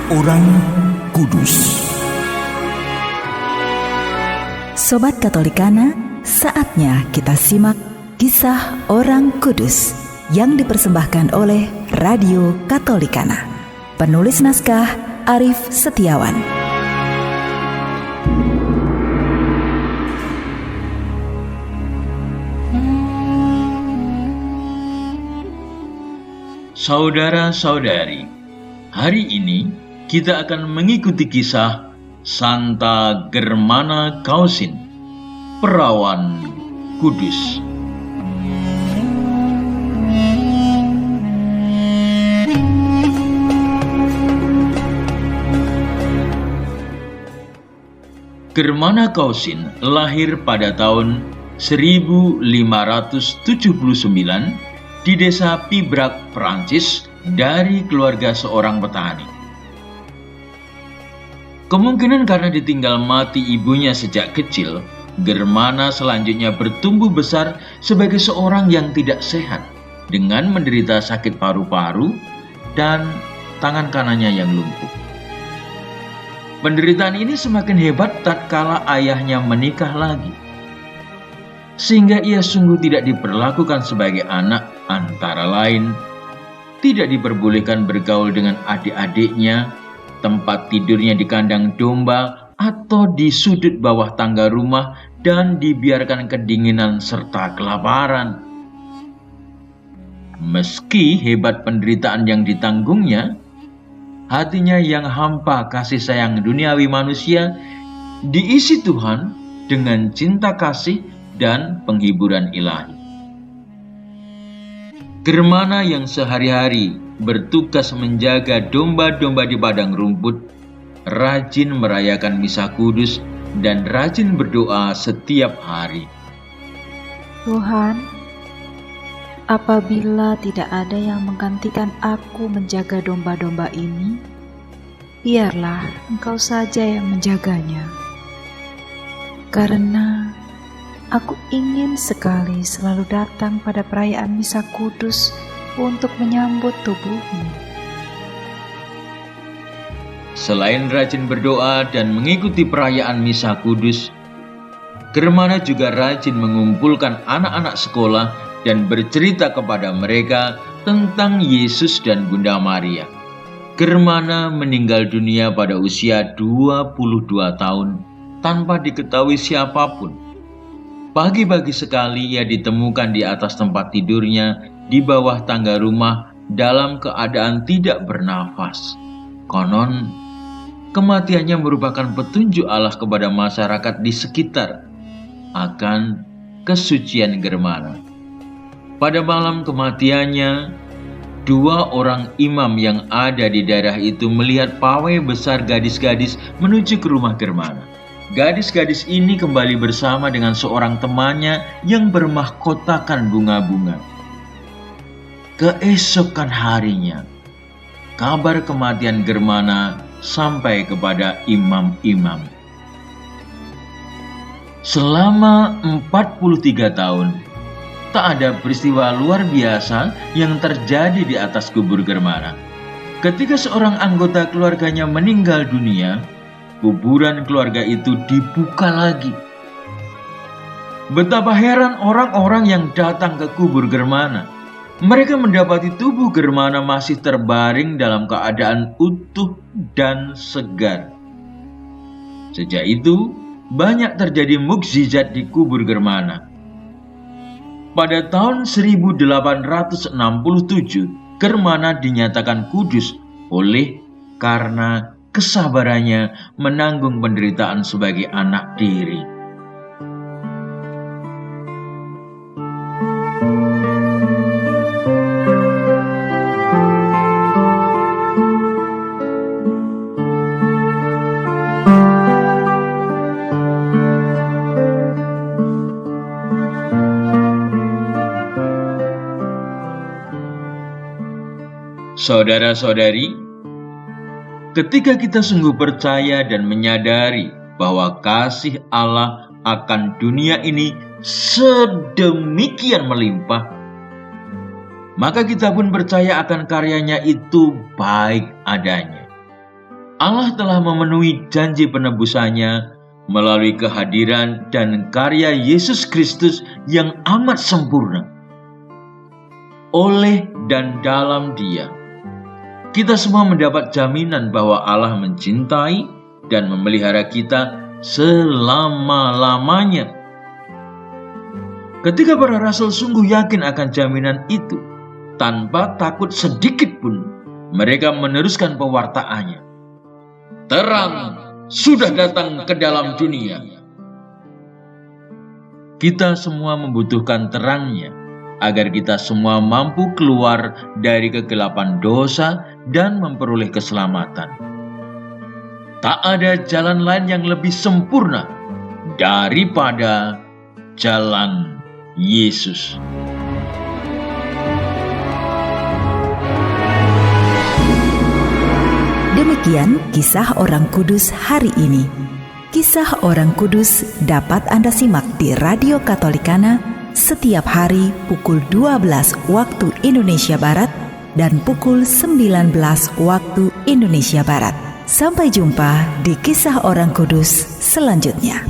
Orang Kudus. Sobat Katolikana, saatnya kita simak kisah orang kudus yang dipersembahkan oleh Radio Katolikana. Penulis naskah Arif Setiawan. Saudara-saudari, hari ini kita akan mengikuti kisah Santa Germana Kausin, perawan kudus. Germana Kausin lahir pada tahun 1579 di desa Pibrac, Prancis, dari keluarga seorang petani. Kemungkinan karena ditinggal mati ibunya sejak kecil, Germana selanjutnya bertumbuh besar sebagai seorang yang tidak sehat, dengan menderita sakit paru-paru dan tangan kanannya yang lumpuh. Penderitaan ini semakin hebat tatkala ayahnya menikah lagi, sehingga ia sungguh tidak diperlakukan sebagai anak, antara lain tidak diperbolehkan bergaul dengan adik-adiknya, tempat tidurnya di kandang domba atau di sudut bawah tangga rumah, dan dibiarkan kedinginan serta kelaparan. Meski hebat penderitaan yang ditanggungnya, hatinya yang hampa kasih sayang duniawi manusia diisi Tuhan dengan cinta kasih dan penghiburan ilahi. Germana yang sehari-hari bertugas menjaga domba-domba di padang rumput, rajin merayakan misa kudus dan rajin berdoa setiap hari. Tuhan, apabila tidak ada yang menggantikan aku menjaga domba-domba ini, biarlah Engkau saja yang menjaganya. Karena aku ingin sekali selalu datang pada perayaan misa kudus untuk menyambut tubuh-Mu. Selain rajin berdoa dan mengikuti perayaan misa kudus, Germana juga rajin mengumpulkan anak-anak sekolah dan bercerita kepada mereka tentang Yesus dan Bunda Maria. Germana meninggal dunia pada usia 22 tahun tanpa diketahui siapapun. Pagi-pagi sekali ia ditemukan di atas tempat tidurnya di bawah tangga rumah dalam keadaan tidak bernafas. Konon, kematiannya merupakan petunjuk Allah kepada masyarakat di sekitar akan kesucian Germana. Pada malam kematiannya, 2 orang imam yang ada di daerah itu melihat pawai besar gadis-gadis menuju ke rumah Germana. Gadis-gadis ini kembali bersama dengan seorang temannya yang bermahkotakan bunga-bunga. Keesokan harinya, kabar kematian Germana sampai kepada imam-imam. Selama 43 tahun, tak ada peristiwa luar biasa yang terjadi di atas kubur Germana. Ketika seorang anggota keluarganya meninggal dunia, kuburan keluarga itu dibuka lagi. Betapa heran orang-orang yang datang ke kubur Germana. Mereka mendapati tubuh Germana masih terbaring dalam keadaan utuh dan segar. Sejak itu, banyak terjadi mukjizat di kubur Germana. Pada tahun 1867, Germana dinyatakan kudus karena kesabarannya menanggung penderitaan sebagai anak tiri. Saudara-saudari, ketika kita sungguh percaya dan menyadari bahwa kasih Allah akan dunia ini sedemikian melimpah, maka kita pun percaya akan karyanya itu baik adanya. Allah telah memenuhi janji penebusannya melalui kehadiran dan karya Yesus Kristus yang amat sempurna. Oleh dan dalam Dia, kita semua mendapat jaminan bahwa Allah mencintai dan memelihara kita selama-lamanya. Ketika para rasul sungguh yakin akan jaminan itu, tanpa takut sedikit pun, mereka meneruskan pewartaannya. Terang sudah datang ke dalam dunia. Kita semua membutuhkan terangnya, agar kita semua mampu keluar dari kegelapan dosa dan memperoleh keselamatan. Tak ada jalan lain yang lebih sempurna daripada jalan Yesus. Demikian kisah orang kudus hari ini. Kisah orang kudus dapat Anda simak di Radio Katolikana setiap hari pukul 12 waktu Indonesia Barat dan pukul 19 waktu Indonesia Barat. Sampai jumpa di kisah orang kudus selanjutnya.